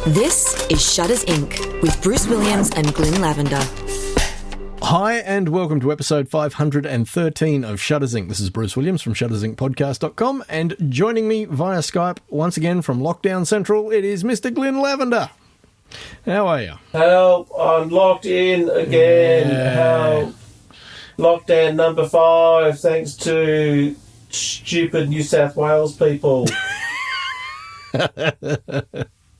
This is Shutters Inc. with Bruce Williams and Glyn Lavender. Hi and welcome to episode 513 of Shutters Inc. This is Bruce Williams from shuttersincpodcast.com, and joining me via Skype once again from Lockdown Central, it is Mr. Glyn Lavender. How are you? Help, I'm locked in again. Help. Lockdown number 5, thanks to stupid New South Wales people.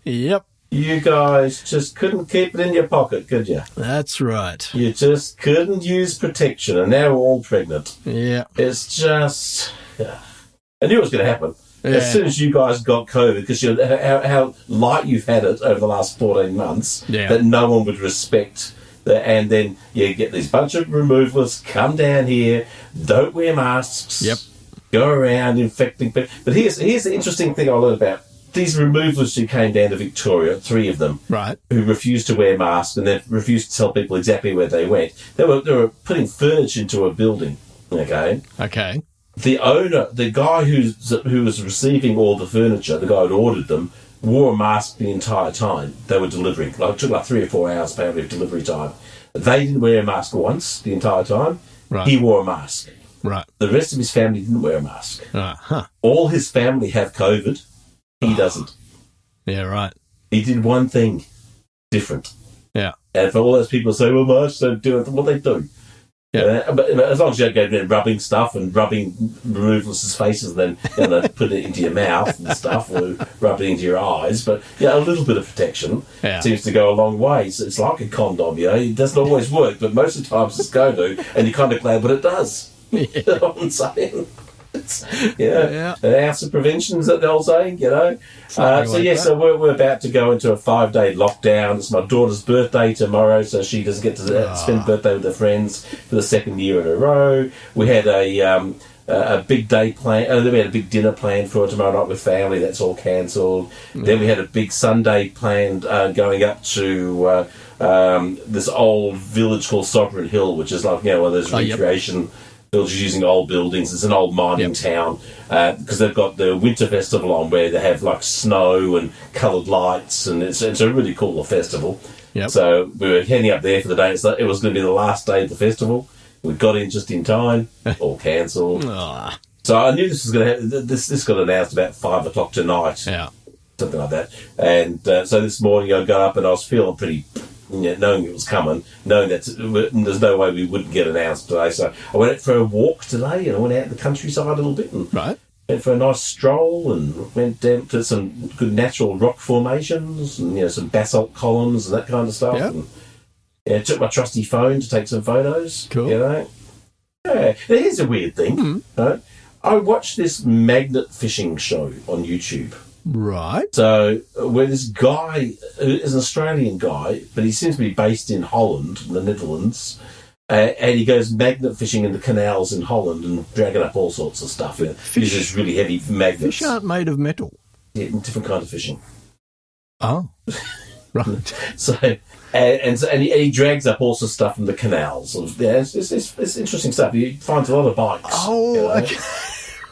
Yep. You guys just couldn't keep it in your pocket, could you? That's right. You just couldn't use protection, and now we're all pregnant. Yeah. It's just... I knew it was going to happen. Yeah. As soon as you guys got COVID, because you know how light you've had it over the last 14 months, that no one would respect... And then you get these bunch of removalists come down here, don't wear masks, go around infecting people. But here's the interesting thing I learned about these removalists who came down to Victoria, 3 of them, right, who refused to wear masks and then refused to tell people exactly where they went. They were putting furniture into a building. Okay. The owner, the guy who was receiving all the furniture, the guy who ordered them, wore a mask the entire time they were delivering. It took 3 or 4 hours apparently of delivery time. They didn't wear a mask once the entire time. Right. He wore a mask. Right. The rest of his family didn't wear a mask. All his family have COVID. He doesn't. Yeah, right. He did one thing different. Yeah. And for all those people who say, well, masks don't do it, well, they do. Yeah. But as long as you don't go there rubbing stuff and rubbing removalists' faces and then put it into your mouth and stuff, or rub it into your eyes. But a little bit of protection seems to go a long way. So it's like a condom, It doesn't always work, but most of the times it's going to, and you're kind of glad when it does. You know what I'm saying? An ounce of prevention is that the old saying, So we're about to go into a 5-day lockdown. It's my daughter's birthday tomorrow, so she doesn't get to spend birthday with her friends for the 2nd year in a row. We had a big day planned. We had a big dinner planned for tomorrow night with family. That's all cancelled. Then we had a big Sunday planned going up to this old village called Sovereign Hill, which is like one of those recreation villages using old buildings. It's an old mining town because they've got the winter festival on where they have like snow and coloured lights, and it's a really cool festival. So we were heading up there for the day. It was going to be the last day of the festival. We got in just in time, all cancelled. So I knew this was going to happen. This got announced about 5 o'clock tonight, something like that. And so this morning I got up and I was feeling pretty... knowing it was coming, knowing that there's no way we wouldn't get announced today. So I went out for a walk today, and I went out in the countryside a little bit and went for a nice stroll and went down to some good natural rock formations and some basalt columns and that kind of stuff. And took my trusty phone to take some photos. Cool. Now, here's a weird thing. Right? I watched this magnet fishing show on YouTube. Right. So, where this guy is an Australian guy, but he seems to be based in Holland, the Netherlands, and he goes magnet fishing in the canals in Holland and dragging up all sorts of stuff. Uses really heavy magnets. Fish aren't made of metal. Yeah, different kind of fishing. Oh, right. So he drags up all sorts of stuff from the canals. It's interesting stuff. He finds a lot of bikes. Oh, okay.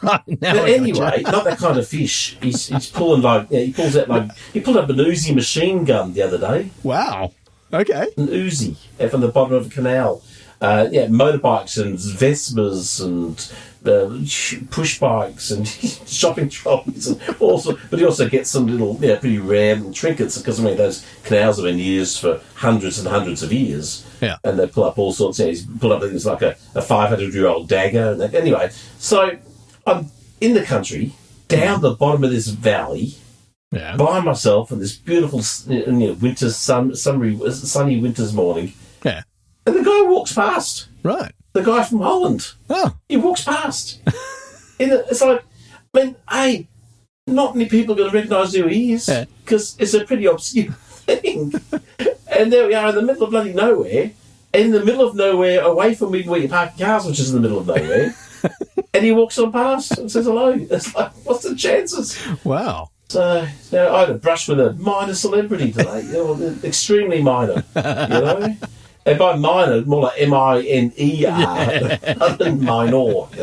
Right, but anyway, not that kind of fish. He's pulling he pulled up an Uzi machine gun the other day. Wow. Okay. An Uzi from the bottom of a canal. Motorbikes and Vespas and push bikes and shopping trolleys and also. But he also gets some little pretty rare trinkets because those canals have been used for hundreds and hundreds of years. Yeah. And they pull up all sorts. He's pulled up things like a 500-year-old dagger. And anyway, so. I'm in the country, down the bottom of this valley, by myself on this beautiful winter sunny winter's morning. Yeah. And the guy walks past. Right. The guy from Holland. Oh. He walks past. It's like, not many people are going to recognise who he is because it's a pretty obscure thing. And there we are in the middle of bloody nowhere, in the middle of nowhere, away from where you park your cars, which is in the middle of nowhere. And he walks on past and says hello. It's like, what's the chances? Wow. So I had a brush with a minor celebrity today, extremely minor, And by minor, more like M-I-N-E-R, other than minor,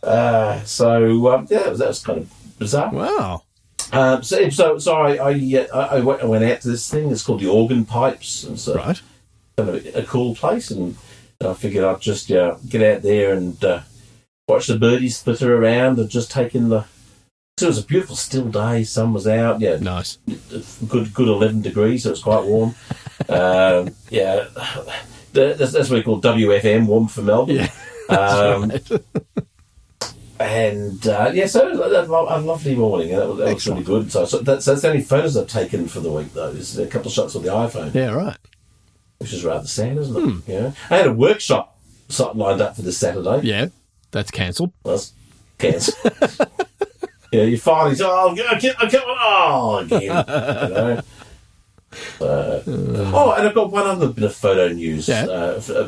that was kind of bizarre. Wow. So I went out to this thing. It's called the Organ Pipes. It's kind of a cool place, and I figured I'd just get out there and watch the birdies flitter around and just take in the. So it was a beautiful still day. Sun was out. Yeah, nice. Good 11 degrees. So it was quite warm. Yeah, that's what we call WFM, warm for Melbourne. Yeah, right. And so it was a lovely morning. That was really good. So that's the only photos I've taken for the week, though. There's a couple of shots with the iPhone. Yeah, right. Which is rather sad, isn't it? Yeah. I had a workshop lined up for this Saturday. Yeah, that's cancelled. That's cancelled. Yeah, you finally say, again. You know. And I've got one other bit of photo news,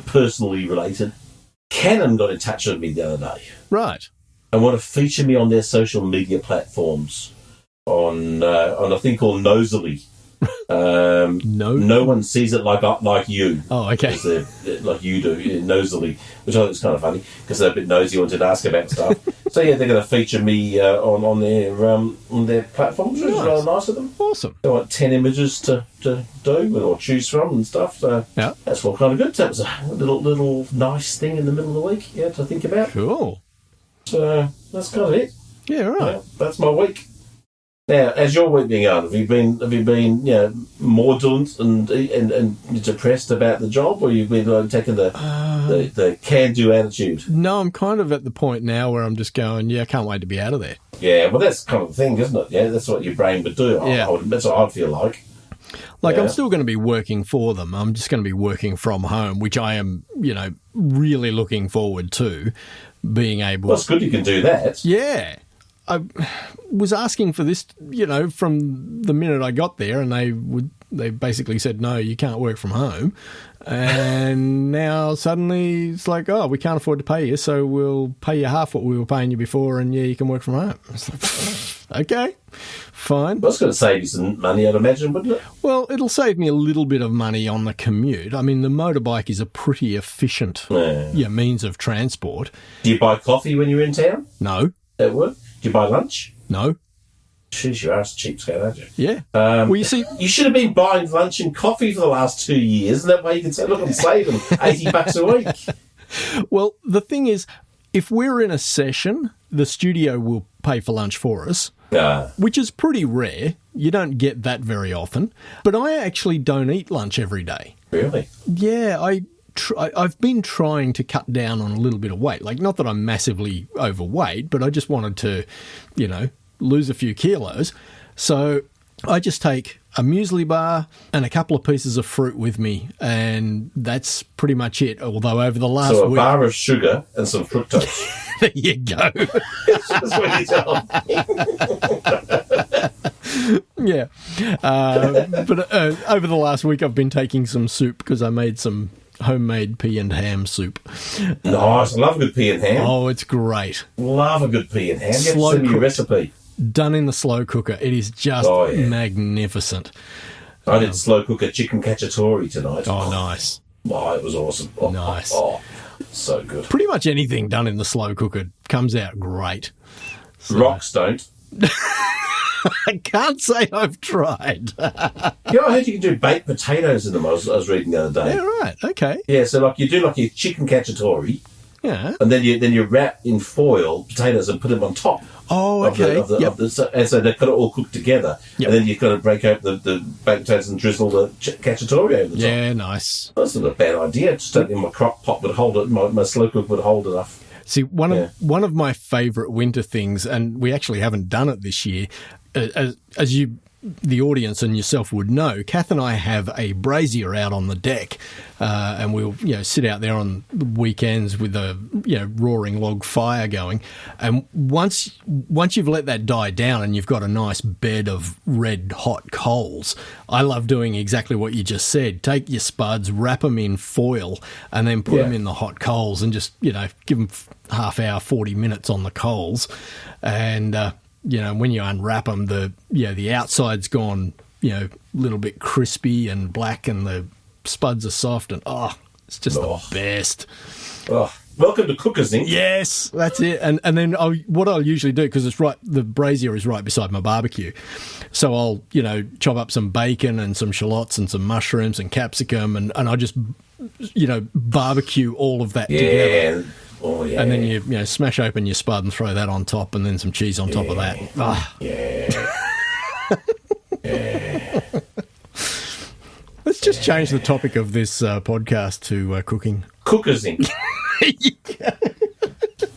personally related. Canon got in touch with me the other day. Right. And want to feature me on their social media platforms on a thing called Nosily. No one sees it like you. Oh, okay. Like you do, Nosily, which I think is kind of funny because they're a bit nosy, wanted to ask about stuff. So yeah, they're going to feature me on their platforms, which is rather nice of them. Awesome. They want 10 images to do or choose from and stuff. So that's all kind of good. So that was a little nice thing in the middle of the week, to think about. Cool. So that's kind of it. Yeah, right. That's my week. Now, as your week being on, have you been maudlin and depressed about the job, or you've been taking the can-do attitude? No, I'm kind of at the point now where I'm just going, I can't wait to be out of there. Yeah, well, that's kind of the thing, isn't it? Yeah, that's what your brain would do. Yeah. That's what I'd feel like. I'm still going to be working for them. I'm just going to be working from home, which I am, really looking forward to being able. Well, it's good you can do that. Yeah. I was asking for this, from the minute I got there, and they basically said, no, you can't work from home. And now suddenly it's like, oh, we can't afford to pay you, so we'll pay you half what we were paying you before, and you can work from home. It's like, okay, fine. Well, it's going to save you some money, I'd imagine, wouldn't it? Well, it'll save me a little bit of money on the commute. I mean, the motorbike is a pretty efficient means of transport. Do you buy coffee when you're in town? No. At work? Do you buy lunch? No. Jeez, you are a cheapskate, aren't you? Yeah. Well, you see, you should have been buying lunch and coffee for the last 2 years, and that way you can say, look, I'm saving $80 a week. Well, the thing is, if we're in a session, the studio will pay for lunch for us, which is pretty rare. You don't get that very often. But I actually don't eat lunch every day. Really? Yeah, I've been trying to cut down on a little bit of weight. Like, not that I'm massively overweight, but I just wanted to, lose a few kilos. So I just take a muesli bar and a couple of pieces of fruit with me, and that's pretty much it. Although over the last week... So a bar of sugar and some fructose. There you go. That's what you tell me. Yeah. But over the last week I've been taking some soup because I made some homemade pea and ham soup. Nice. I love a good pea and ham. Oh, it's great. Love a good pea and ham. You have to send me your recipe. Done in the slow cooker. It is just magnificent. I did slow cooker chicken cacciatore tonight. Oh, nice. Oh, it was awesome. Oh, nice. Oh, so good. Pretty much anything done in the slow cooker comes out great. So. Rocks don't. I can't say I've tried. I heard you can do baked potatoes in them. I was reading the other day. Yeah, right. Okay. Yeah, so you do your chicken cacciatore. Yeah. And then you wrap in foil potatoes and put them on top. Oh, okay. And so they're kind of all cooked together. Yep. And then you've got to break open the baked potatoes and drizzle the cacciatore over the top. Yeah, nice. That's not a bad idea. Just don't think my crock pot would hold it. My slow cook would hold enough. See, one of my favourite winter things, and we actually haven't done it this year, as you, the audience and yourself would know, Kath and I have a brazier out on the deck, and we'll sit out there on the weekends with a roaring log fire going. And once you've let that die down and you've got a nice bed of red hot coals, I love doing exactly what you just said. Take your spuds, wrap them in foil, and then put them in the hot coals, and just give them half hour, 40 minutes on the coals, and when you unwrap them, the outside's gone, a little bit crispy and black, and the spuds are soft, and it's just the best. Oh, welcome to Cookers Inc. Yes, that's it. And then what I'll usually do, because it's right, the brazier is right beside my barbecue, so I'll chop up some bacon and some shallots and some mushrooms and capsicum, and I just barbecue all of that together. Oh yeah. And then you smash open your spud and throw that on top, and then some cheese on top of that. Ah. Yeah. Yeah. Let's just change the topic of this podcast to cooking. Cookers Inc.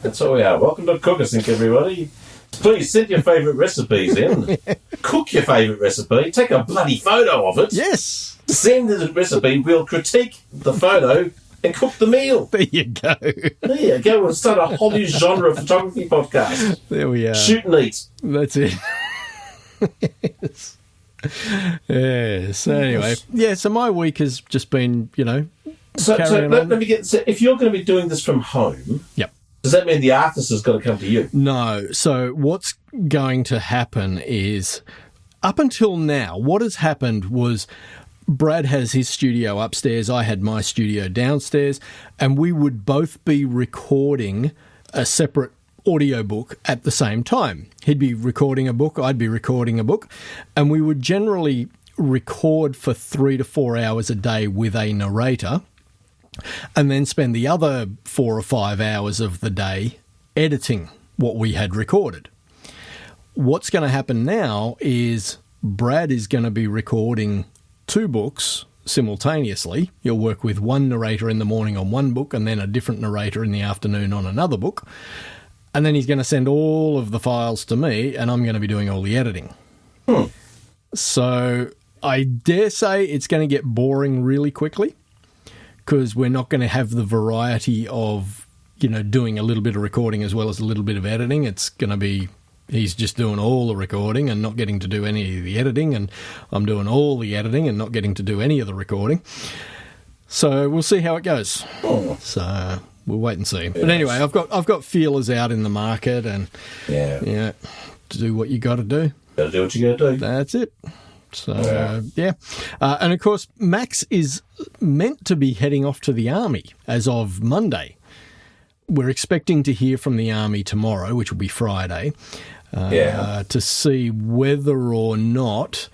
That's what we are. Welcome to Cookers Inc., everybody. Please send your favourite recipes in. Cook your favourite recipe. Take a bloody photo of it. Yes. Send the recipe. We'll critique the photo and cook the meal. There you go. There you go. We'll start a whole new genre of photography podcast. There we are. Shoot and eat. That's it. Yes. Yeah. So anyway, so my week has just been, So let me get. So if you're going to be doing this from home, yep. Does that mean the artist has got to come to you? No. So what's going to happen is, up until now, what has happened was Brad has his studio upstairs, I had my studio downstairs, and we would both be recording a separate audiobook at the same time. He'd be recording a book, I'd be recording a book, and we would generally record for 3 to 4 hours a day with a narrator, and then spend the other 4 or 5 hours of the day editing what we had recorded. What's going to happen now is Brad is going to be recording 2 books simultaneously. He'll work with one narrator in the morning on one book and then a different narrator in the afternoon on another book. And then he's going to send all of the files to me, and I'm going to be doing all the editing. So I dare say it's going to get boring really quickly, because we're not going to have the variety of, doing a little bit of recording as well as a little bit of editing. It's going to be, he's just doing all the recording and not getting to do any of the editing, and I'm doing all the editing and not getting to do any of the recording. So we'll see how it goes. So we'll wait and see. But anyway, I've got feelers out in the market, and to do what you got to do. Got to do what you got to do. That's it. So, and of course, Max is meant to be heading off to the Army as of Monday. We're expecting to hear from the Army tomorrow, which will be Friday, to see whether or not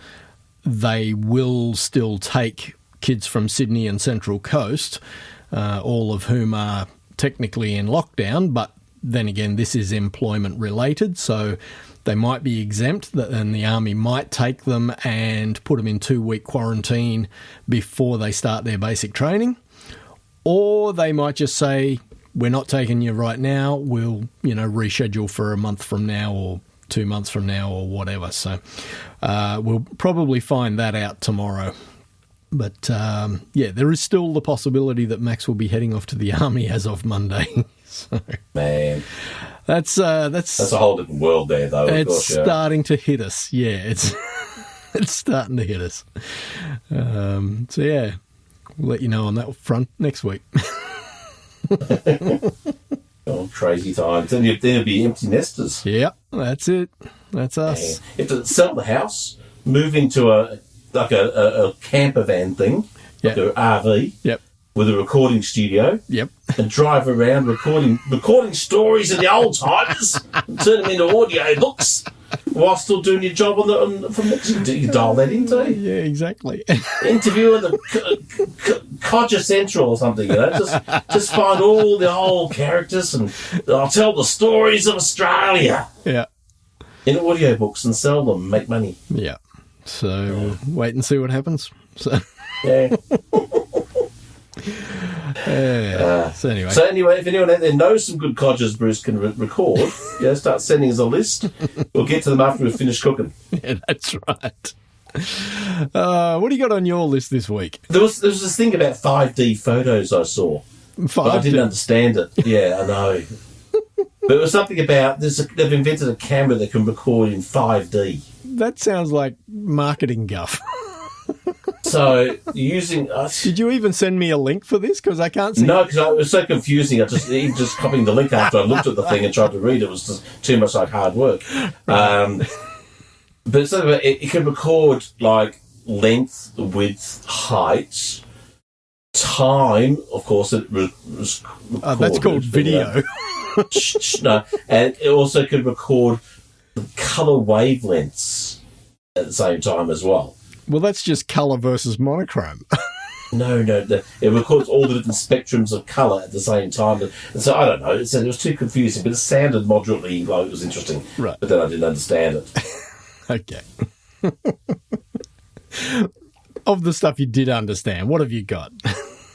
they will still take kids from Sydney and Central Coast, all of whom are technically in lockdown, but then again, this is employment related, so they might be exempt, and the Army might take them and put them in 2-week quarantine before they start their basic training. Or they might just say, we're not taking you right now, we'll, reschedule for a month from now or 2 months from now or whatever. So we'll probably find that out tomorrow. But, there is still the possibility that Max will be heading off to the Army as of Monday. So, man, that's a whole different world there, though. It's starting to hit us. Yeah, it's starting to hit us. We'll let you know on that front next week. Crazy times. Then there'll be empty nesters. Yep, that's it. That's us. Man. You have to sell the house, move into a camper van thing, like an RV. Yep. With a recording studio. Yep. And drive around recording stories of the old times and turn them into audio books while still doing your job from the. You dial that in, do you? Yeah, exactly. Interview at the Codger Central or something, Just find all the old characters and I'll tell the stories of Australia. Yeah. In audio books and sell them, make money. Yeah. So we'll wait and see what happens. So. Yeah. So anyway, if anyone out there knows some good codgers Bruce can record, start sending us a list. We'll get to them after we've finished cooking. Yeah, that's right. What do you got on your list this week? There was this thing about 5D photos I saw. 5D? But I didn't understand it. Yeah, I know. But it was something about they've invented a camera that can record in 5D. That sounds like marketing guff. So using did you even send me a link for this? Because I can't see. No, because it was so confusing. I just copying the link after I looked at the thing and tried to read it was just too much like hard work. But it can record like length, width, height, time, of course, it was recorded. That's called video. No, and it also could record the colour wavelengths at the same time as well. Well, that's just colour versus monochrome. No, it records all the different spectrums of colour at the same time. And so, I don't know, it was too confusing, but it sounded moderately like it was interesting. Right. But then I didn't understand it. Okay. Of the stuff you did understand, what have you got?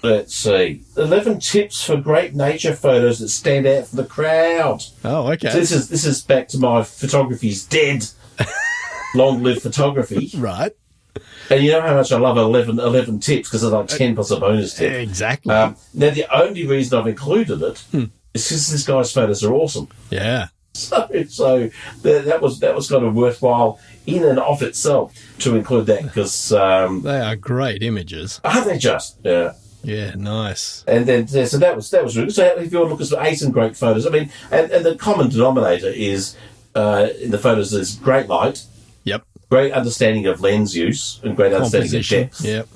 Let's see. 11 tips for great nature photos that stand out from the crowd. Oh, okay. So this is back to my photography's dead. Long live photography. Right. And you know how much I love 11 tips because it's like 10 plus a bonus tip. Exactly. Now, the only reason I've included it is because this guy's photos are awesome. Yeah. So that was kind of worthwhile in and of itself to include that because they are great images. Aren't they just? Yeah. Yeah, nice. And then so that was really good. So if you want to look at some 8 great photos, I mean, and the common denominator is in the photos is great light. Yep. Great understanding of lens use and great understanding of depth. Yep.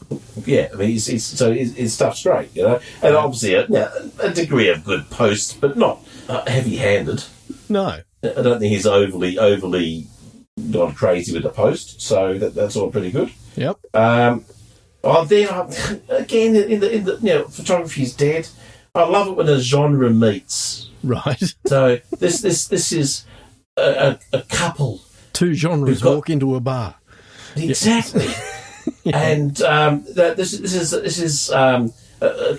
Yeah, I mean, his stuff's great, you know, and obviously a degree of good post, but not heavy-handed. No, I don't think he's overly gone crazy with the post, so that's all pretty good. Yep. Again, in the photography's dead. I love it when a genre meets. Right. So this is a couple. Two genres walk into a bar. Exactly. Yeah. And this is a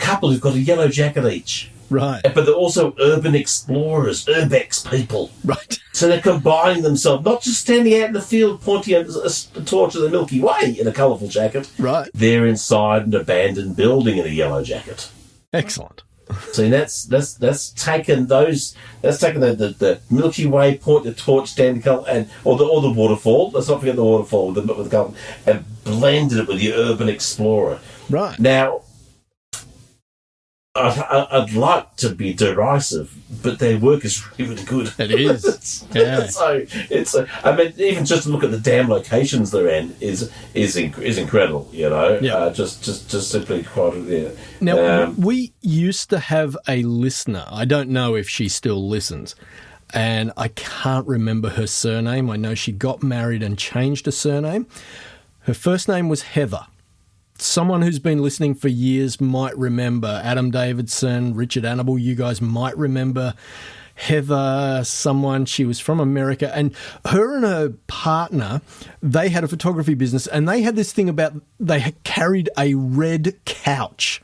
couple who've got a yellow jacket each. Right. But they're also urban explorers, urbex people. Right. So they're combining themselves, not just standing out in the field pointing a torch of the Milky Way in a colourful jacket. Right. They're inside an abandoned building in a yellow jacket. Excellent. See, that's taken the Milky Way, point the torch, stand colour, or the waterfall. Let's not forget the waterfall with the colour, and blended it with the urban explorer. Right. Now, I'd like to be derisive, but their work is really good. It is. Yeah. So I mean, even just to look at the damn locations they're in is incredible. You know, yeah. Just simply quite. Yeah. Now we used to have a listener. I don't know if she still listens, and I can't remember her surname. I know she got married and changed her surname. Her first name was Heather. Someone who's been listening for years might remember Adam Davidson, Richard Annable. You guys might remember Heather, she was from America, and her and her partner, they had a photography business, and they had this thing about they had carried a red couch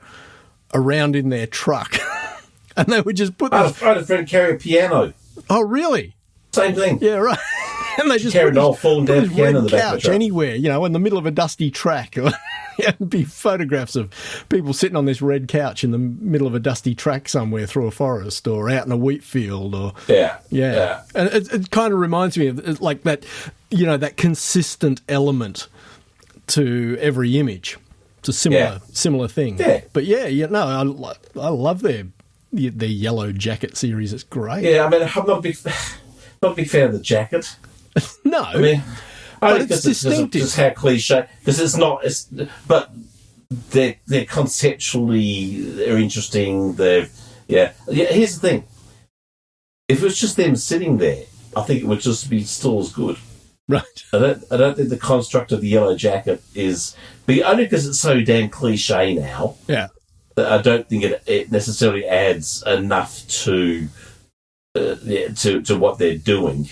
around in their truck, and they would just put I had a friend carry a piano. Oh, really? Same thing. Yeah, right. And they just carried an old fallen down piano in the back of the truck. Anywhere, in the middle of a dusty track. It'd be photographs of people sitting on this red couch in the middle of a dusty track somewhere through a forest or out in a wheat field. Or yeah. And it kind of reminds me of like that, that consistent element to every image. It's a similar thing. Yeah. But I love their Yellow Jacket series. It's great. Yeah, I mean, I'm not a big fan of the jacket. No. I mean, but it's distinctive. Just how cliche, because it's not. But they're conceptually they're interesting. Yeah. Here's the thing: if it was just them sitting there, I think it would just be still as good. Right. I don't think the construct of the Yellow Jacket is only because it's so damn cliche now. Yeah. That I don't think it necessarily adds enough to what they're doing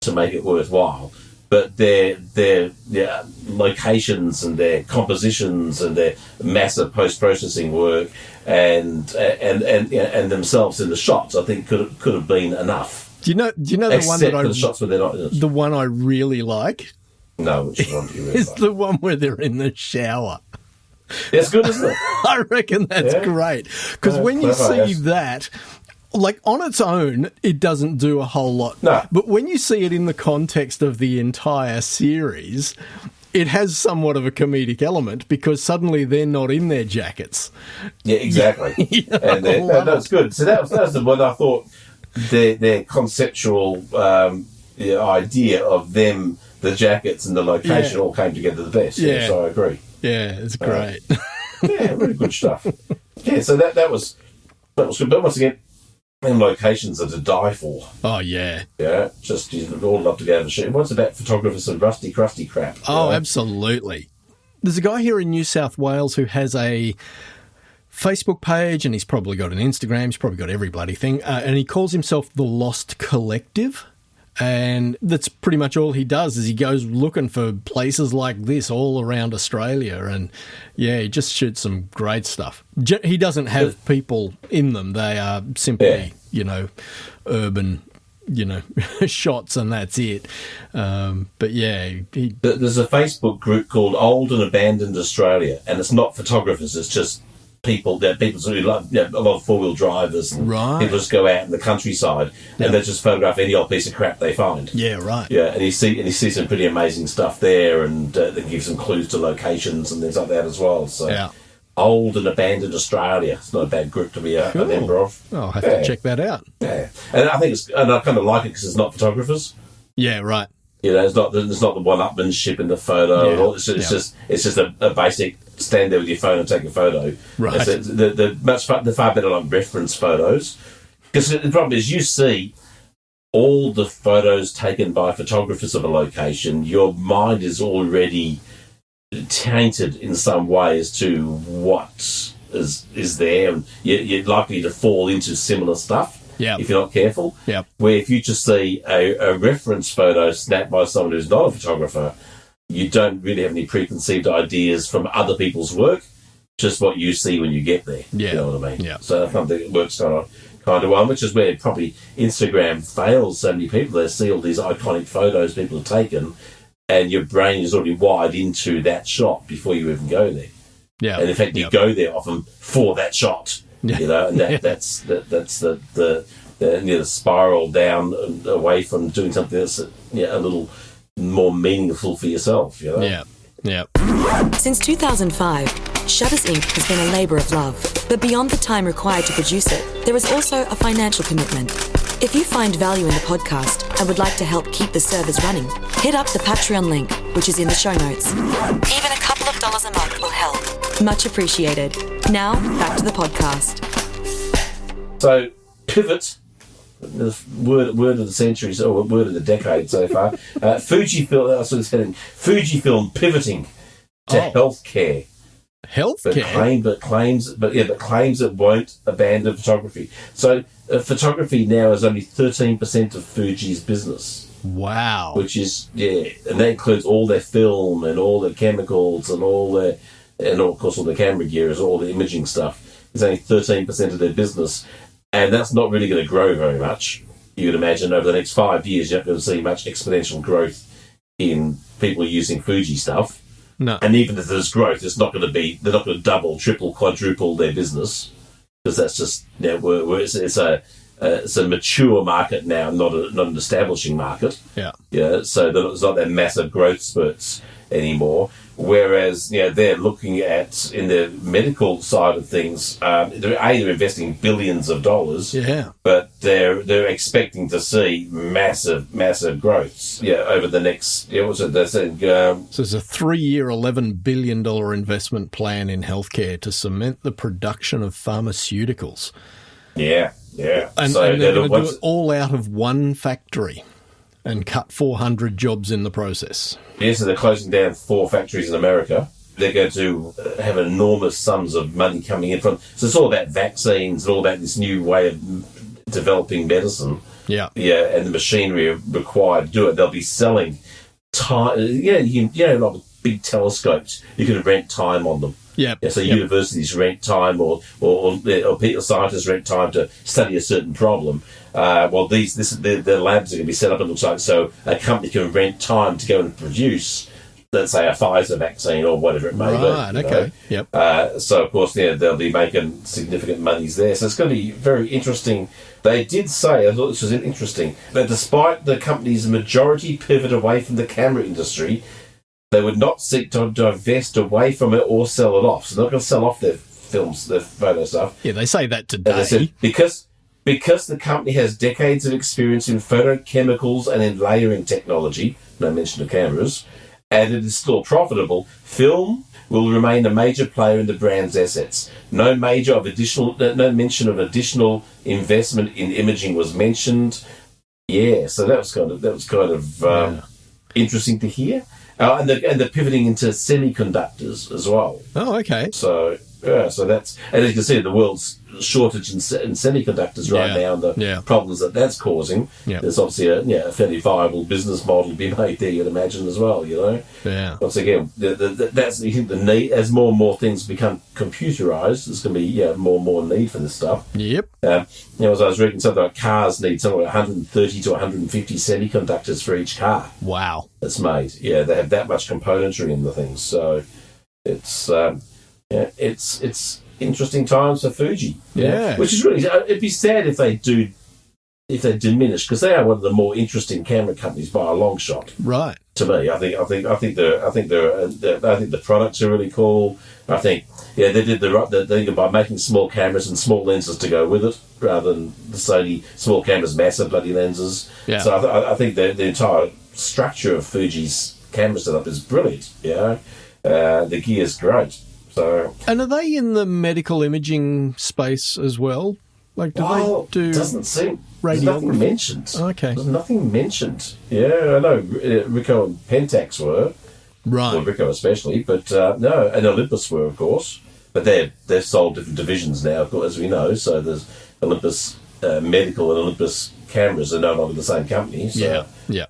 to make it worthwhile. But their locations and their compositions and their massive post-processing work and themselves in the shots, I think could have been enough. Do you know the one that the shots where they're not in it? The one I really like? No, which one do you really is like? The one where they're in the shower. It's good, isn't it? I reckon that's great. Because when you see that, like on its own, it doesn't do a whole lot. No. But when you see it in the context of the entire series, it has somewhat of a comedic element because suddenly they're not in their jackets. Yeah, exactly. And that's good. So that was the one I thought their conceptual idea of them, the jackets and the location all came together the best. Yeah. So I agree. Yeah, it's great. Yeah, really good stuff. Yeah, so that was good. But once again, and locations are to die for. Oh, yeah. Yeah, just you'd all love to go and shoot. What's about photographers and rusty, crusty crap? Oh, absolutely. There's a guy here in New South Wales who has a Facebook page, and he's probably got an Instagram. He's probably got every bloody thing. And he calls himself The Lost Collective. And that's pretty much all he does is he goes looking for places like this all around Australia. And, yeah, he just shoots some great stuff. He doesn't have people in them. They are simply, urban, shots, and that's it. But, yeah. There's a Facebook group called Old and Abandoned Australia, and it's not photographers. It's just people who love a lot of four-wheel drivers, and people just go out in the countryside and they just photograph any old piece of crap they find. Yeah, right. Yeah, and you see some pretty amazing stuff there, and they give some clues to locations and things like that as well. So, Old and Abandoned Australia. It's not a bad group to be a member of. Oh, I'll have to check that out. Yeah, and I think I kind of like it because it's not photographers. Yeah, right. It's not the one-upmanship in the photo. Yeah. It's just a basic stand there with your phone and take a photo. Right. They're far better like reference photos. Because the problem is you see all the photos taken by photographers of a location, your mind is already tainted in some way as to what is there, and you're likely to fall into similar stuff. Yeah. If you're not careful. Yeah. Where if you just see a reference photo snapped by someone who's not a photographer, you don't really have any preconceived ideas from other people's work, just what you see when you get there. Yeah. You know what I mean? Yeah. So I think it works kind of well, which is where probably Instagram fails so many people. They see all these iconic photos people have taken, and your brain is already wired into that shot before you even go there. Yeah. And in fact, you go there often for that shot. Yeah. And that's the spiral down away from doing something that's a little more meaningful for yourself. Yeah. Since 2005, Shutters Inc. has been a labour of love. But beyond the time required to produce it, there is also a financial commitment. If you find value in the podcast and would like to help keep the servers running, hit up the Patreon link, which is in the show notes. Even a couple of dollars a month will help. Much appreciated. Now, back to the podcast. So, pivot, the word of the century, or word of the decade so far. Fujifilm, that's what it's heading. Fujifilm pivoting to healthcare. Healthcare? But claims it won't abandon photography. So, photography now is only 13% of Fuji's business. Wow. Which is, and that includes all their film and all their chemicals and of course all the camera gear, is all the imaging stuff. It's only 13% of their business, and that's not really going to grow very much. You would imagine over the next 5 years you're not going to see much exponential growth in people using Fuji stuff. No. And even if there's growth, they're not going to double, triple, quadruple their business, because that's just it's a mature market now, not an establishing market. Yeah. Yeah. So there's not that massive growth spurts anymore. Whereas they're looking at, in the medical side of things, they're investing billions of dollars. Yeah. But they're expecting to see massive growths. Yeah, over the next. What's it? They're saying. So there's a 3-year, $11 billion investment plan in healthcare to cement the production of pharmaceuticals. Yeah. And they're going to do it all out of one factory and cut 400 jobs in the process. Yeah, so they're closing down 4 factories in America. They're going to have enormous sums of money coming in from. So it's all about vaccines and all about this new way of developing medicine. Yeah. Yeah, and the machinery required to do it. They'll be selling time. Like big telescopes, you can rent time on them. Yeah. So universities rent time, or people, scientists rent time to study a certain problem. The labs are going to be set up, it looks like, so a company can rent time to go and produce, let's say, a Pfizer vaccine or whatever it may be. Right, okay. Yep. So, of course, they'll be making significant monies there. So it's going to be very interesting. They did say, I thought this was interesting, that despite the company's majority pivot away from the camera industry, they would not seek to divest away from it or sell it off. So they're not going to sell off their films, their photo stuff. Yeah, they say that today. And they said, because the company has decades of experience in photochemicals and in layering technology, no mention of cameras, and it is still profitable, film will remain a major player in the brand's assets. No mention of additional investment in imaging was mentioned. Yeah, so that was kind of interesting to hear. And they're pivoting into semiconductors as well. Oh, okay. So that's, and as you can see, the world's shortage in semiconductors right now, and the problems that's causing. Yeah. There's obviously a fairly viable business model to be made there, you'd imagine, as well. Yeah. Once again, that's, you think, the need, as more and more things become computerized, there's going to be more and more need for this stuff. Yep. As I was reading, something like cars need somewhere 130 to 150 semiconductors for each car. Wow. That's made. Yeah, they have that much componentry in the things. So it's interesting times for Fuji. Yeah. Which is really, it'd be sad if they diminish, because they are one of the more interesting camera companies by a long shot. Right. To me, I think the products are really cool. I think they did the thing by making small cameras and small lenses to go with it, rather than the Sony small cameras, massive bloody lenses. Yeah. So I think the entire structure of Fuji's camera setup is brilliant. The gear's great. So, and are they in the medical imaging space as well? Like, they do? Doesn't seem. There's radiography? nothing mentioned. Okay. There's nothing mentioned. Yeah, I know Ricoh and Pentax were. Right. Well, Ricoh especially, but no, and Olympus were, of course. But they've sold different divisions now, as we know. So there's Olympus Medical and Olympus Cameras are no longer the same company. So. Yeah.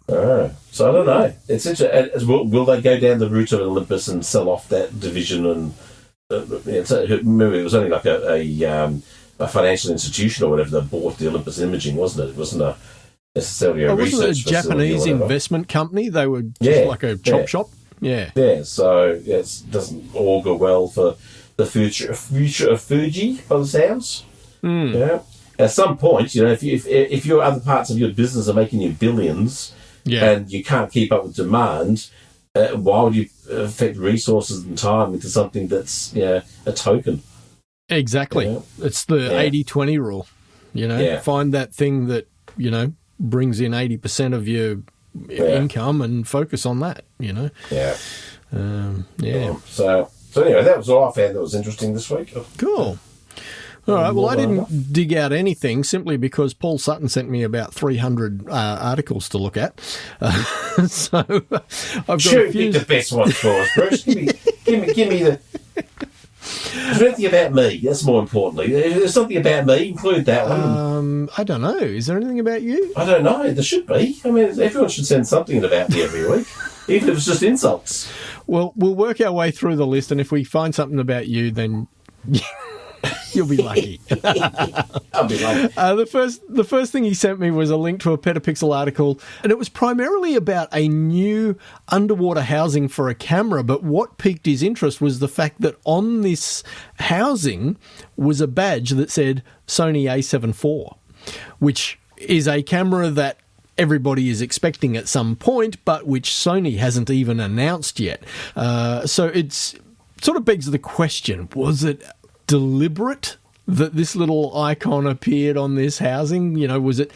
So I don't know. It's interesting. Will they go down the route of Olympus and sell off that division? And remember, it was only like a financial institution or whatever that bought the Olympus Imaging, wasn't it? It wasn't necessarily a research wasn't it a Japanese investment company? They were just like a chop shop. Yeah. Yeah. So it doesn't augur well for the future of Fuji, by the sounds. Yeah. At some point, if your other parts of your business are making you billions, and you can't keep up with demand, why would you affect resources and time into something that's a token? Exactly. It's the 80-20 rule. Find that thing that brings in 80% of your income and focus on that. So anyway, that was all I found that was interesting this week. Cool. All right, well, I didn't dig out anything simply because Paul Sutton sent me about 300 articles to look at. So I've got pick the best ones for us, Bruce. Give me the... Is there anything about me? That's more importantly. If there's something about me, include that one. I don't know. Is there anything about you? I don't know. There should be. I mean, everyone should send something about me every week, even if it's just insults. Well, we'll work our way through the list, and if we find something about you, then... You'll be lucky. I'll be lucky. The first thing he sent me was a link to a Petapixel article, and it was primarily about a new underwater housing for a camera, but what piqued his interest was the fact that on this housing was a badge that said Sony A7 IV, which is a camera that everybody is expecting at some point, but which Sony hasn't even announced yet. So it's sort of begs the question, was it deliberate that this little icon appeared on this housing? Was it,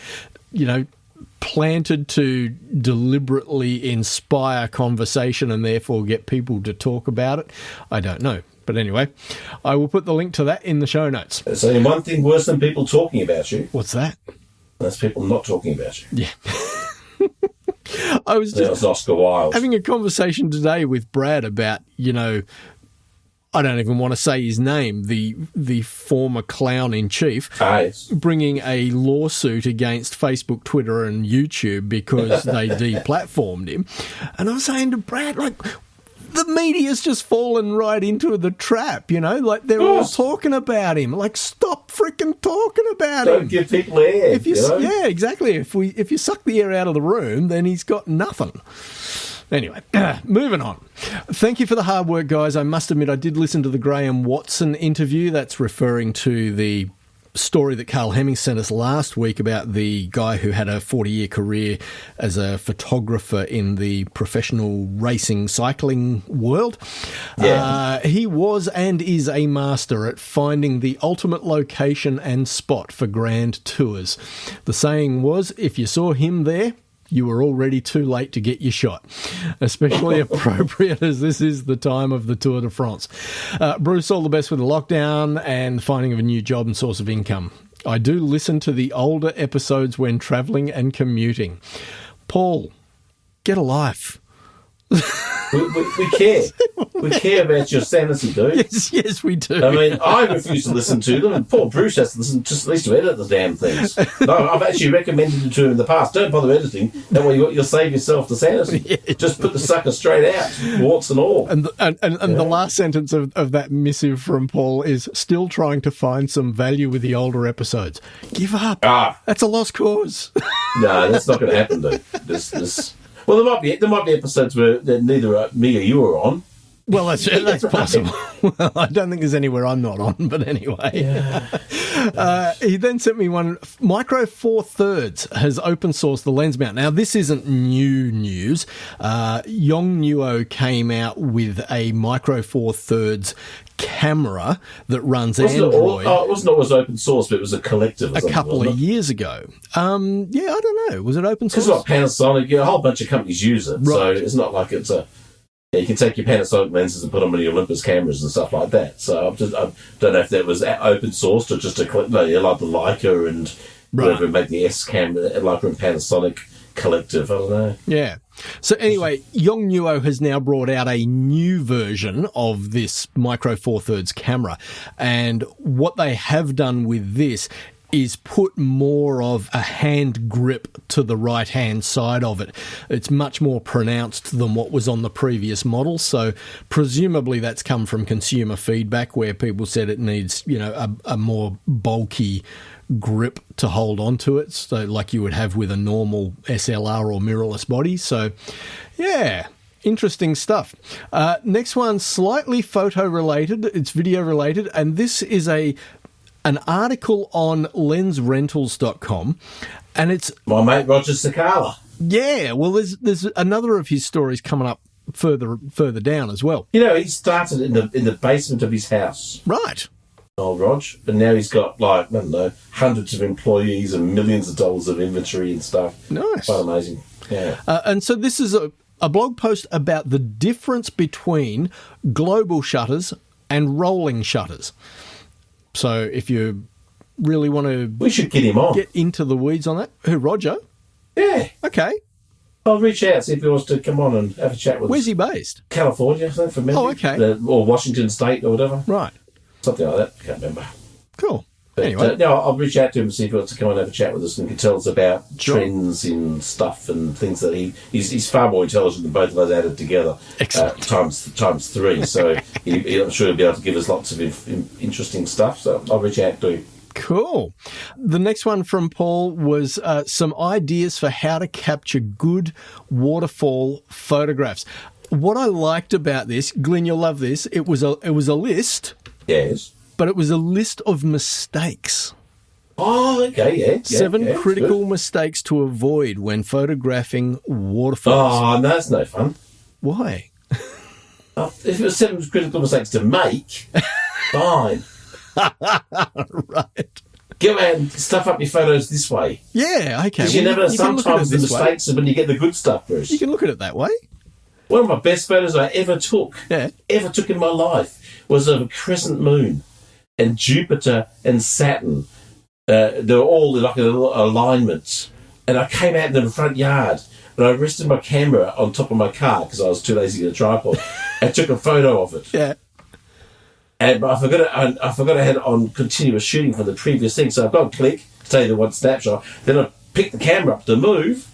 planted to deliberately inspire conversation and therefore get people to talk about it? I don't know. But anyway, I will put the link to that in the show notes. There's only one thing worse than people talking about you. What's that? That's people not talking about you. Yeah. I was just Oscar Wilde having a conversation today with Brad about, I don't even want to say his name, the former clown in chief, bringing a lawsuit against Facebook, Twitter and YouTube because they deplatformed him. And I was saying to Brad, the media's just fallen right into the trap, they're all talking about him. Stop freaking talking about him. Don't give people air. Yeah, exactly. If you suck the air out of the room, then he's got nothing. Anyway, moving on. Thank you for the hard work, guys. I must admit, I did listen to the Graham Watson interview. That's referring to the story that Carl Hemming sent us last week about the guy who had a 40-year career as a photographer in the professional racing cycling world. Yeah. He was and is a master at finding the ultimate location and spot for grand tours. The saying was, if you saw him there, you were already too late to get your shot, especially appropriate as this is the time of the Tour de France. Bruce, all the best with the lockdown and finding of a new job and source of income. I do listen to the older episodes when travelling and commuting. Paul, get a life. We care. We care about your sanity, dude. Yes, we do. I mean, I refuse to listen to them, and poor Bruce has to listen just at least to edit the damn things. No, I've actually recommended it to him in the past. Don't bother editing. That way you'll save yourself the sanity. Yeah. Just put the sucker straight out, warts and all. And the last sentence of that missive from Paul is still trying to find some value with the older episodes. Give up. That's a lost cause. No, that's not going to happen, dude. Well, there might be episodes where neither me or you are on. Well, that's possible. Well, I don't think there's anywhere I'm not on, but anyway. Yeah. He then sent me one. Micro Four Thirds has open sourced the lens mount. Now, this isn't new news. Yongnuo came out with a Micro Four Thirds camera that runs Android. It wasn't always open source, but it was a collective. A couple of years ago. I don't know. Was it open source? Because Panasonic, a whole bunch of companies use it, right. So it's not like it's a. You can take your Panasonic lenses and put them on your Olympus cameras and stuff like that. So I don't know if that was open sourced or just like the Leica and whatever make the S camera, Leica and Panasonic collective. I don't know. Yeah. So anyway, Yongnuo has now brought out a new version of this Micro Four Thirds camera, and what they have done with this is put more of a hand grip to the right-hand side of it. It's much more pronounced than what was on the previous model, so presumably that's come from consumer feedback where people said it needs, a more bulky grip to hold onto it, so like you would have with a normal SLR or mirrorless body. So, yeah. Interesting stuff. Next one, slightly photo-related. It's video-related, and this is an article on lensrentals.com, and it's my mate Roger Sakala. Yeah, well, there's another of his stories coming up further down as well. He started in the basement of his house. Right. Old Rog, and now he's got hundreds of employees and millions of dollars of inventory and stuff. Nice. Quite amazing. Yeah. And so this is a blog post about the difference between global shutters and rolling shutters. So if you really want to... We should get him on. Get into the weeds on that. Who, Roger? Yeah. Okay. I'll reach out, see if he wants to come on and have a chat with us. Where's he based? California, I think, from memory. Oh, okay. Or Washington State or whatever. Right. Something like that. I can't remember. Cool. But, anyway. I'll reach out to him and see if he wants to come on and have a chat with us and can tell us about trends in stuff and things that he's far more intelligent than both of us added together. Excellent. Times three. So I'm sure he'll be able to give us lots of interesting stuff. So I'll reach out to him. Cool. The next one from Paul was some ideas for how to capture good waterfall photographs. What I liked about this, Glenn, you'll love this, it was a list. Yes. But it was a list of mistakes. Oh, okay, yeah. 7 critical mistakes to avoid when photographing waterfalls. Oh, no, that's no fun. Why? If it was 7 critical mistakes to make, fine. Right. Go out and stuff up your photos this way. Yeah, okay. Because you never know, sometimes the mistakes are when you get the good stuff, Bruce. You can look at it that way. One of my best photos I ever took in my life, was of a crescent moon. And Jupiter and Saturn, they were all like in alignments. And I came out in the front yard and I rested my camera on top of my car because I was too lazy to get a tripod and took a photo of it. Yeah. But I forgot I had it on continuous shooting from the previous thing. So I've got a click to take the one snapshot. Then I picked the camera up to move.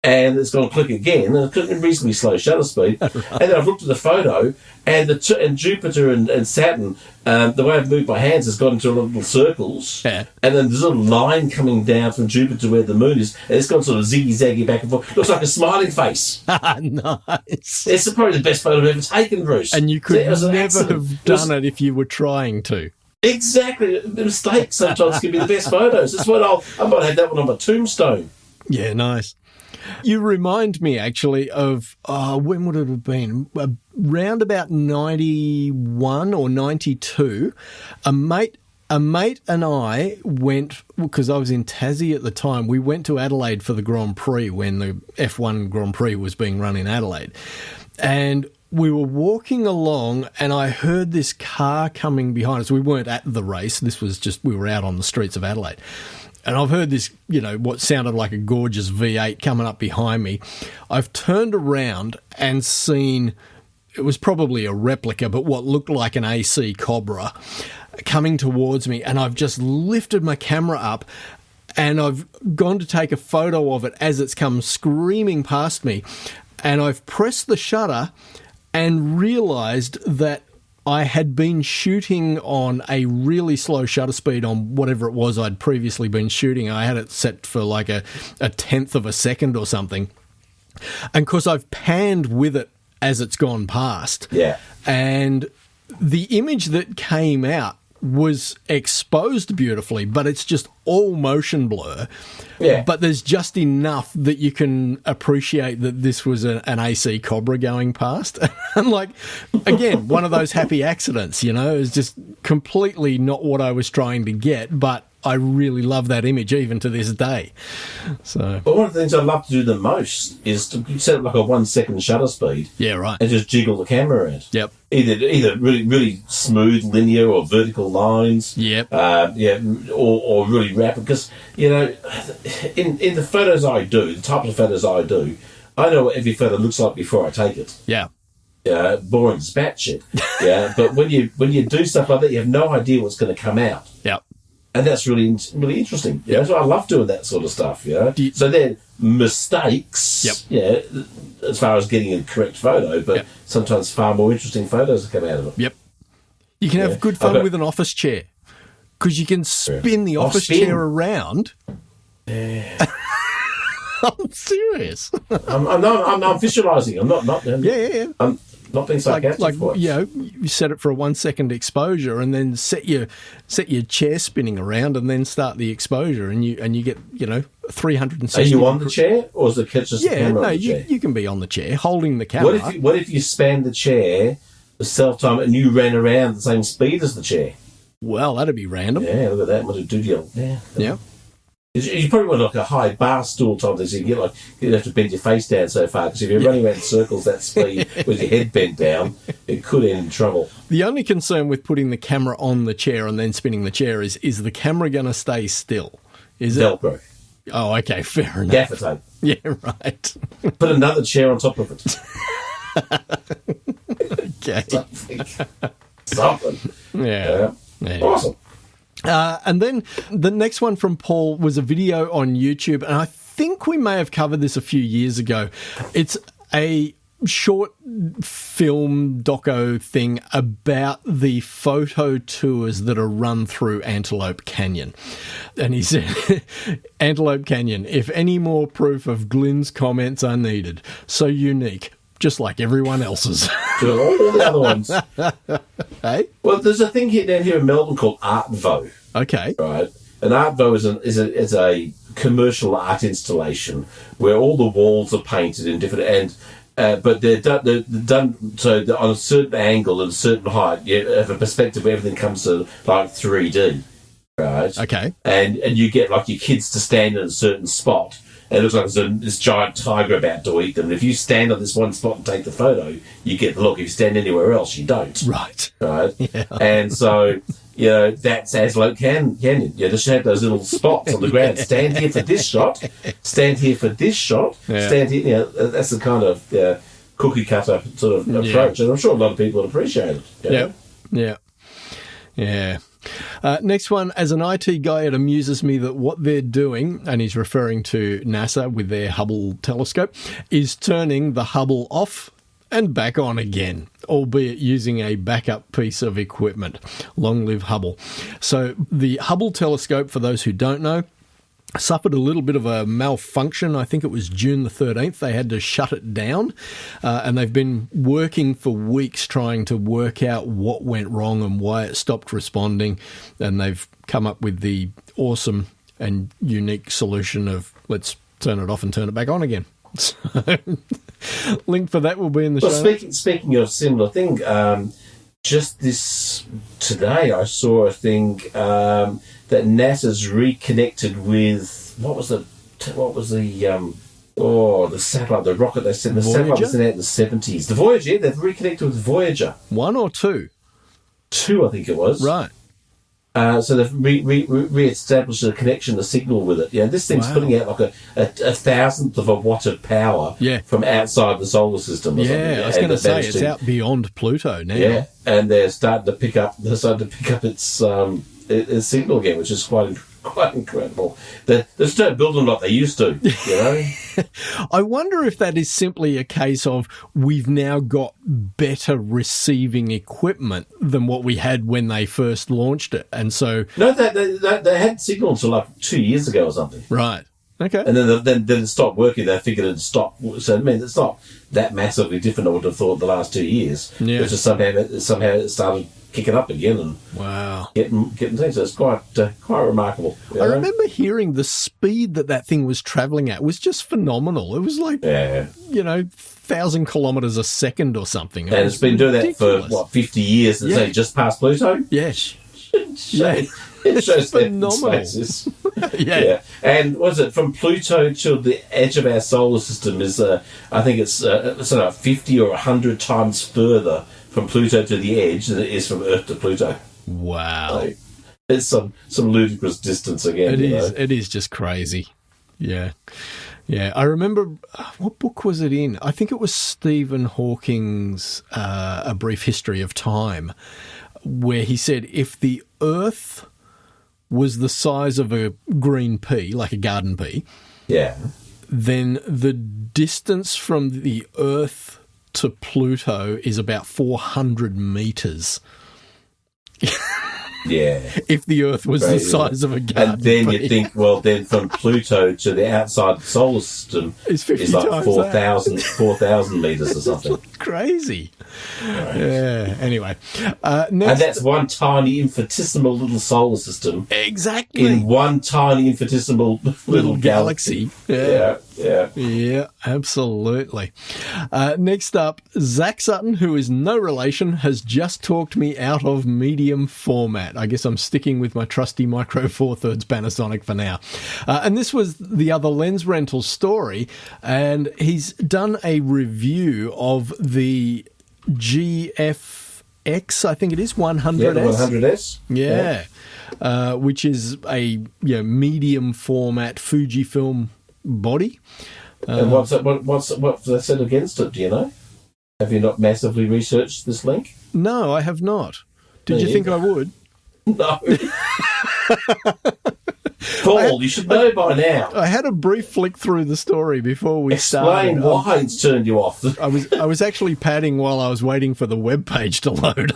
And it's going to click again, and it's in reasonably slow shutter speed. Right. And then I've looked at the photo, and Jupiter and Saturn, the way I've moved my hands has gone into little circles. Yeah. And then there's a line coming down from Jupiter to where the moon is, and it's gone sort of ziggy-zaggy back and forth. Looks like a smiling face. Nice. It's probably the best photo I've ever taken, Bruce. And you could never have done it if you were trying to. Exactly. The mistakes sometimes can be the best photos. That's what I might have that one on my tombstone. Yeah, nice. You remind me, actually, of, when would it have been? Around about 91 or 92, a mate a mate and I went, because I was in Tassie at the time, we went to Adelaide for the Grand Prix when the F1 Grand Prix was being run in Adelaide. And we were walking along and I heard this car coming behind us. We weren't at the race. This was just, we were out on the streets of Adelaide. And I've heard this, what sounded like a gorgeous V8 coming up behind me. I've turned around and seen, it was probably a replica, but what looked like an AC Cobra coming towards me. And I've just lifted my camera up and I've gone to take a photo of it as it's come screaming past me. And I've pressed the shutter and realised that I had been shooting on a really slow shutter speed on whatever it was I'd previously been shooting. I had it set for like a tenth of a second or something. And because I've panned with it as it's gone past. Yeah. And the image that came out was exposed beautifully, but it's just all motion blur. Yeah. But there's just enough that you can appreciate that this was an AC Cobra going past. And like, again, one of those happy accidents, it's just completely not what I was trying to get, but I really love that image even to this day. So, but one of the things I love to do the most is to set up like a 1 second shutter speed. Yeah, right. And just jiggle the camera around. Yep. Either really, really smooth, linear or vertical lines. Yep. Or really rapid. Because, in the photos I do, the types of photos I do, I know what every photo looks like before I take it. Yeah. Boring as batshit. Yeah. But when you do stuff like that, you have no idea what's going to come out. Yep. And that's really, really interesting. So I love doing that sort of stuff. So they're mistakes. Yep. As far as getting a correct photo, but sometimes far more interesting photos that come out of it. Yep. You can have good fun with an office chair because you can spin the office chair around. Yeah. I'm serious. I'm visualising. I'm not. Yeah. I'm not being sarcastic. You set it for a 1 second exposure, and then set your chair spinning around, and then start the exposure, and you get 360. Are you on the chair, or is the just the camera on the chair? You can be on the chair holding the camera. What if you span the chair the self-time and you ran around the same speed as the chair? Well, that'd be random. Yeah, look at that. What a doodle. Yeah. You probably want like a high bar stool type thing, so you have to bend your face down so far, because if you're running around in circles that speed with your head bent down, it could end in trouble. The only concern with putting the camera on the chair and then spinning the chair is the camera going to stay still? Is Velcro. It? Oh, okay, fair enough. Gaffer tape. Yeah, right. Put another chair on top of it. Okay. Something. Yeah. Awesome. And then the next one from Paul was a video on YouTube, and I think we may have covered this a few years ago. It's a short film doco thing about the photo tours that are run through Antelope Canyon. And he said, Antelope Canyon, if any more proof of Glyn's comments are needed, so unique, just like everyone else's. To all the other ones. Hey? Well, there's a thing down here in Melbourne called Artvo. Okay. Right. And Artvo is a commercial art installation where all the walls are painted in different but they're done so that on a certain angle and a certain height, you have a perspective where everything comes to like 3D, right? Okay. And you get like your kids to stand in a certain spot, and it looks like there's this giant tiger about to eat them. And if you stand on this one spot and take the photo, you get the look. If you stand anywhere else, you don't. Right. Right? Yeah. And so, that's Antelope Canyon. You just have those little spots on the ground. Stand here for this shot. Stand here for this shot. Yeah. Stand here. That's the kind of cookie cutter sort of approach. And I'm sure a lot of people would appreciate it. Yeah. Next one, as an IT guy, it amuses me that what they're doing, and he's referring to NASA with their Hubble telescope, is turning the Hubble off and back on again, albeit using a backup piece of equipment. Long live Hubble. So the Hubble telescope, for those who don't know, suffered a little bit of a malfunction. I think it was June the 13th. They had to shut it down, and they've been working for weeks trying to work out what went wrong and why it stopped responding, and they've come up with the awesome and unique solution of let's turn it off and turn it back on again. So, link for that will be in the show. Speaking of similar thing, just today I saw a thing that NASA's reconnected with the satellite, the rocket they sent, the satellite was sent out in the 70s. The Voyager, they've reconnected with Voyager. 1 or 2? 2, I think it was. Right. So they've re-established a connection, a signal with it. This thing's putting out like a thousandth of a watt of power from outside the solar system. Or something. I was going to say it's out beyond Pluto now. Yeah, and they're starting to pick up its signal again, which is quite incredible. They start building like they used to, I wonder if that is simply a case of we've now got better receiving equipment than what we had when they first launched it. And so... No, they had signal until like 2 years ago or something. Right. Okay. And then it stopped working. They figured it'd stop. So, I mean, it's not that massively different, I would have thought, the last 2 years. Yeah. It's just somehow it started kicking up again and getting things. So it's quite remarkable. I remember hearing the speed that thing was travelling at was just phenomenal. It was like, 1,000 kilometres a second or something. And it's been doing that for, 50 years? It's only just past Pluto? Yes. It shows phenomenal. Yeah. And was it from Pluto to the edge of our solar system is, I think it's 50 or 100 times further from Pluto to the edge than it is from Earth to Pluto. Wow. So it's some ludicrous distance again. It is just crazy. Yeah. Yeah. I remember, what book was it in? I think it was Stephen Hawking's A Brief History of Time, where he said if the Earth was the size of a green pea, like a garden pea, then the distance from the Earth to Pluto is about 400 metres. Yeah. If the Earth was the size of a garden. And then you think, well, then from Pluto to the outside solar system is like 4,000 metres or something. Crazy. Right. Yeah. Anyway. And that's one tiny infinitesimal little solar system. Exactly. In one tiny infinitesimal little galaxy. Yeah. Yeah. Yeah, absolutely. Next up, Zach Sutton, who is no relation, has just talked me out of medium format. I guess I'm sticking with my trusty Micro Four Thirds Panasonic for now. And this was the other lens rental story, and he's done a review of the GFX, I think it is, 100S. Yeah, the 100S. Yeah. Which is a medium format Fujifilm body. And what's they said against it, do you know? Have you not massively researched this link? No, I have not. Did you think I would? No. Paul, you should know by now. I had a brief flick through the story before we started. Explain why it's turned you off. I was actually padding while I was waiting for the web page to load.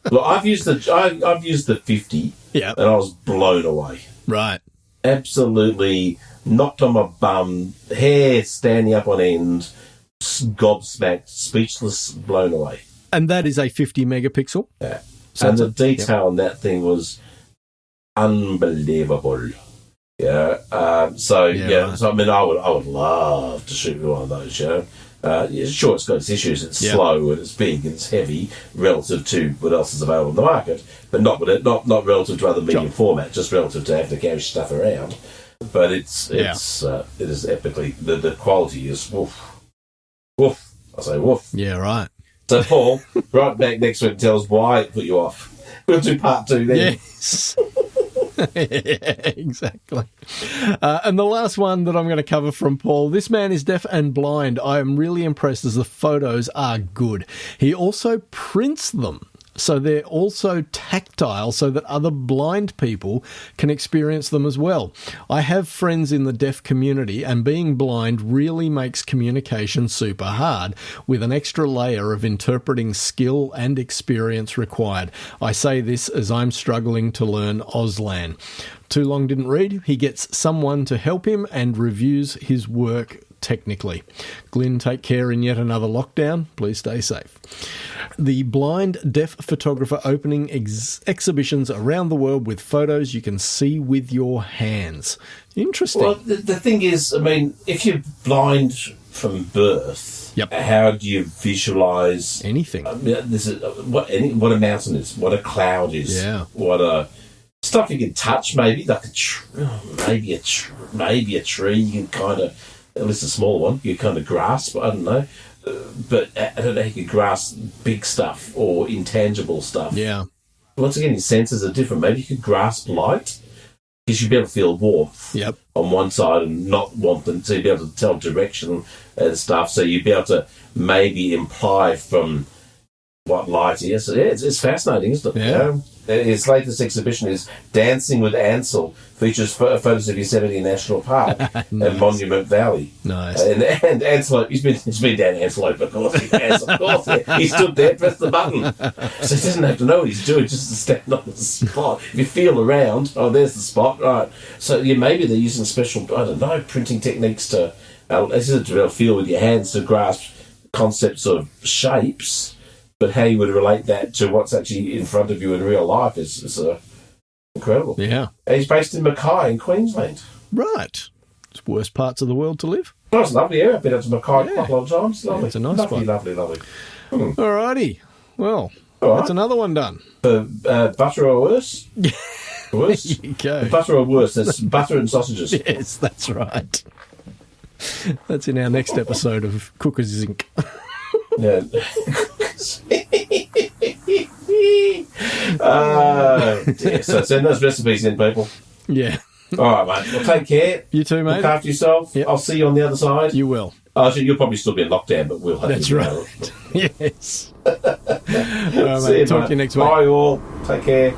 Look, I've used the 50, and I was blown away. Right. Absolutely knocked on my bum, hair standing up on end, gobsmacked, speechless, blown away. And that is a 50 megapixel? Yeah. And the detail on that thing was unbelievable. Yeah. So I mean, I would love to shoot one of those. Sure, it's got its issues. It's slow and it's big and it's heavy relative to what else is available in the market, but not relative to other medium format, just relative to having to carry stuff around. But it is epically the quality is woof. I say woof. Yeah, right. So Paul, right back next week, tell us why it put you off. We'll do part 2 then. Yes. Exactly. And the last one that I'm going to cover from Paul, this man is deaf and blind. I am really impressed as the photos are good. He also prints them, so they're also tactile so that other blind people can experience them as well. I have friends in the deaf community, and being blind really makes communication super hard, with an extra layer of interpreting skill and experience required. I say this as I'm struggling to learn Auslan. Too long didn't read. He gets someone to help him and reviews his work technically. Glyn, take care in yet another lockdown. Please stay safe. The blind deaf photographer opening exhibitions around the world with photos you can see with your hands. Interesting. Well, the thing is, I mean, if you're blind from birth, Yep. how do you visualise Anything. This is what a mountain is, what a cloud is, Yeah. what a stuff you can touch, maybe like maybe a tree. You can kind of, at least a small one, you kind of grasp. I don't know, but I don't know. You can grasp big stuff or intangible stuff. Yeah. Once again, your senses are different. Maybe you could grasp light because you'd be able to feel warmth Yep. on one side and not want them to be able to tell direction and stuff. So you'd be able to maybe imply from what light is. So, yeah, it's fascinating, isn't it? Yeah. You know? His latest exhibition is Dancing with Ansel, features photos of Yosemite National Park Nice. and Monument Valley. Nice. And Antelope, he's been down Antelope, of course. He has, of course. He stood there, pressed the button. So he doesn't have to know what he's doing, just to stand on the spot. If you feel around, oh, there's the spot, right. So maybe they're using special, I don't know, printing techniques to be able to feel with your hands to grasp concepts of shapes. But how you would relate that to what's actually in front of you in real life is incredible. Yeah. And he's based in Mackay in Queensland. Right. It's worst parts of the world to live. Oh, it's lovely area. I've been out to Mackay quite a lot of times. Lovely. Yeah, it's a nice lovely, one. Lovely. Alrighty. Well, All right. that's another one done. Butter or worse? Worse? There you go. Butter or worse? That's butter and sausages. Yes, that's right. That's in our next episode of Cookers Inc. Yeah. Dear. So send those recipes in, people. Yeah. All right, mate. Well, take care. You too, mate. Look after yourself. Yep. I'll see you on the other side. You will. Oh, so you'll probably still be in lockdown, but we'll have That's to right. Yes. All right, See mate. you, Talk mate. to you next week. Bye, all. Take care.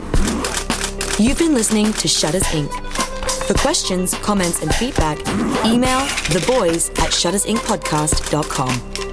You've been listening to Shutters Inc. For questions, comments, and feedback, email theboys@shuttersincpodcast.com.